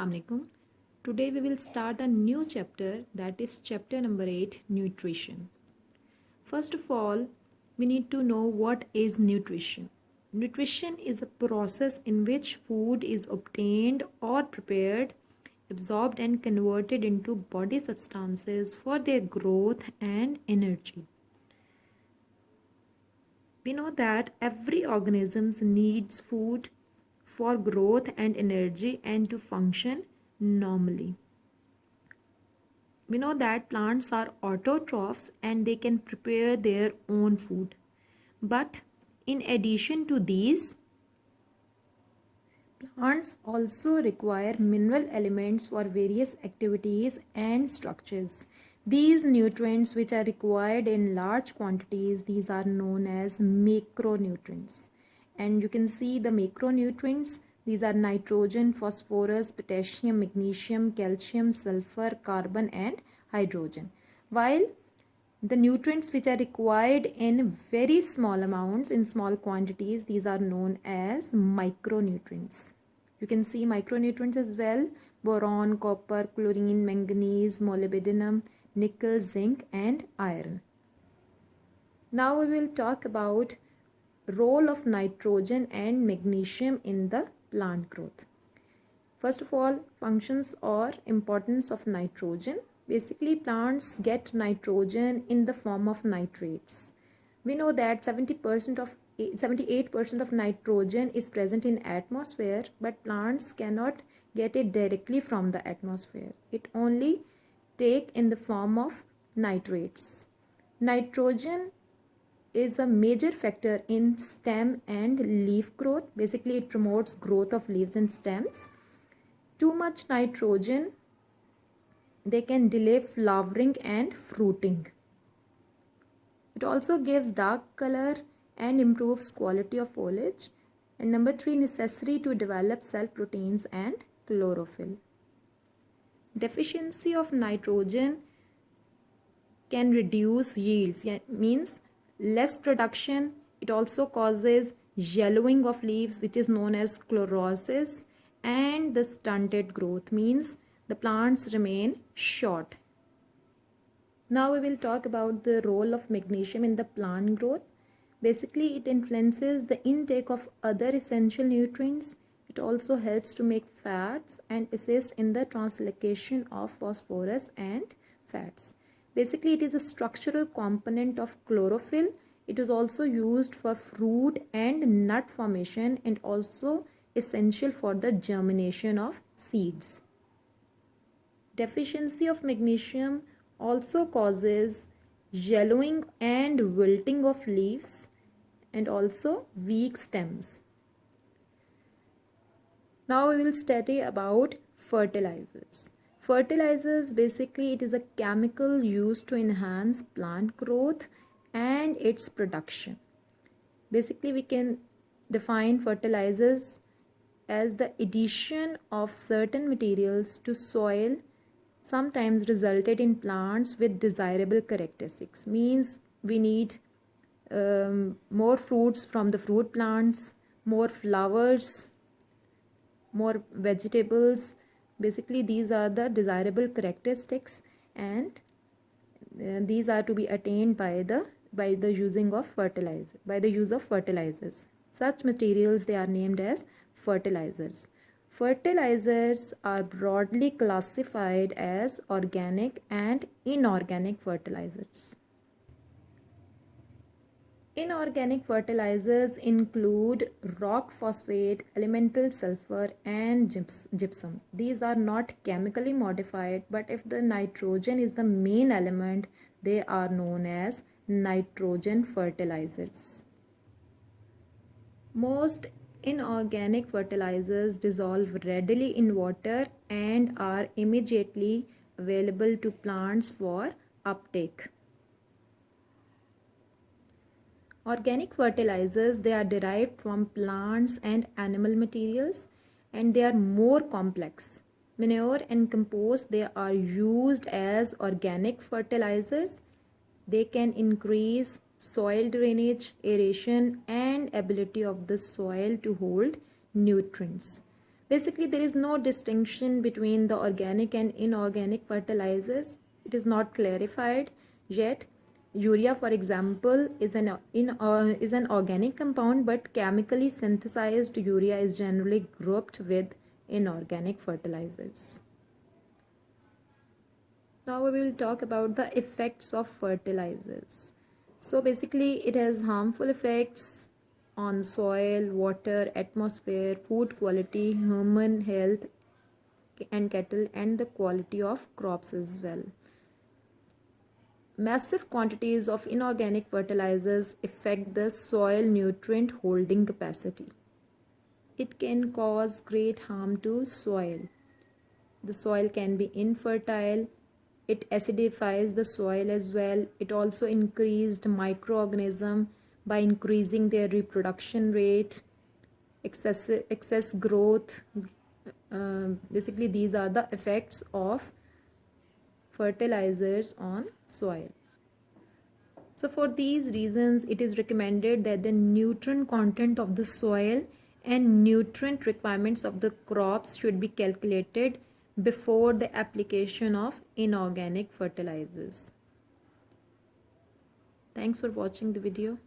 Assalamualaikum. Today we will start a new chapter, that is chapter number 8, nutrition. First of all, we need to know what is nutrition. Nutrition is a process in which food is obtained or prepared, absorbed and converted into body substances for their growth and energy. We know that every organism needs food for growth and energy and to function normally. We know that plants are autotrophs and they can prepare their own food. But in addition to these, plants also require mineral elements for various activities and structures. These nutrients which are required in large quantities, these are known as macronutrients. And you can see the macronutrients. These are nitrogen, phosphorus, potassium, magnesium, calcium, sulfur, carbon and hydrogen. While the nutrients which are required in very small amounts, in small quantities, these are known as micronutrients. You can see micronutrients as well: boron, copper, chlorine, manganese, molybdenum, nickel, zinc and iron. Now we will talk about role of nitrogen and magnesium in the plant growth. First of all, functions or importance of nitrogen. Basically, plants get nitrogen in the form of nitrates. We know that 78% of nitrogen is present in atmosphere, but plants cannot get it directly from the atmosphere. It only take in the form of nitrates. Nitrogen is a major factor in stem and leaf growth. Basically, it promotes growth of leaves and stems. Too much nitrogen, they can delay flowering and fruiting. It also gives dark color and improves quality of foliage. And number 3, necessary to develop cell proteins and chlorophyll. Deficiency of nitrogen can reduce yields, means less production. It also causes yellowing of leaves, which is known as chlorosis, and the stunted growth, means the plants remain short. Now we will talk about the role of magnesium in the plant growth. Basically, it influences the intake of other essential nutrients. It also helps to make fats and assists in the translocation of phosphorus and fats. Basically, it is a structural component of chlorophyll. It is also used for fruit and nut formation and also essential for the germination of seeds. Deficiency of magnesium also causes yellowing and wilting of leaves and also weak stems. Now we will study about fertilizers. Fertilizers, basically it is a chemical used to enhance plant growth and its production. Basically, we can define fertilizers as the addition of certain materials to soil, sometimes resulted in plants with desirable characteristics. Means we need more fruits from the fruit plants, more flowers, more vegetables. Basically, these are the desirable characteristics, and these are to be attained by the use of fertilizers. Such materials, they are named as fertilizers. Fertilizers are broadly classified as organic and inorganic fertilizers. Inorganic fertilizers include rock phosphate, elemental sulfur and gypsum. These are not chemically modified, but if the nitrogen is the main element, they are known as nitrogen fertilizers. Most inorganic fertilizers dissolve readily in water and are immediately available to plants for uptake. Organic fertilizers, they are derived from plants and animal materials, and they are more complex. Manure and compost, they are used as organic fertilizers. They can increase soil drainage, aeration and ability of the soil to hold nutrients. Basically, there is no distinction between the organic and inorganic fertilizers. It is not clarified yet. Urea, for example, is an organic compound, but chemically synthesized urea is generally grouped with inorganic fertilizers. Now we will talk about the effects of fertilizers. So basically, it has harmful effects on soil, water, atmosphere, food quality, human health and cattle, and the quality of crops as well. Massive quantities of inorganic fertilizers affect the soil nutrient holding capacity. It can cause great harm to soil. The soil can be infertile. It acidifies the soil as well. It also increased microorganism by increasing their reproduction rate, excess growth. Basically, these are the effects of fertilizers on soil. So for these reasons, it is recommended that the nutrient content of the soil and nutrient requirements of the crops should be calculated before the application of inorganic fertilizers. Thanks for watching the video.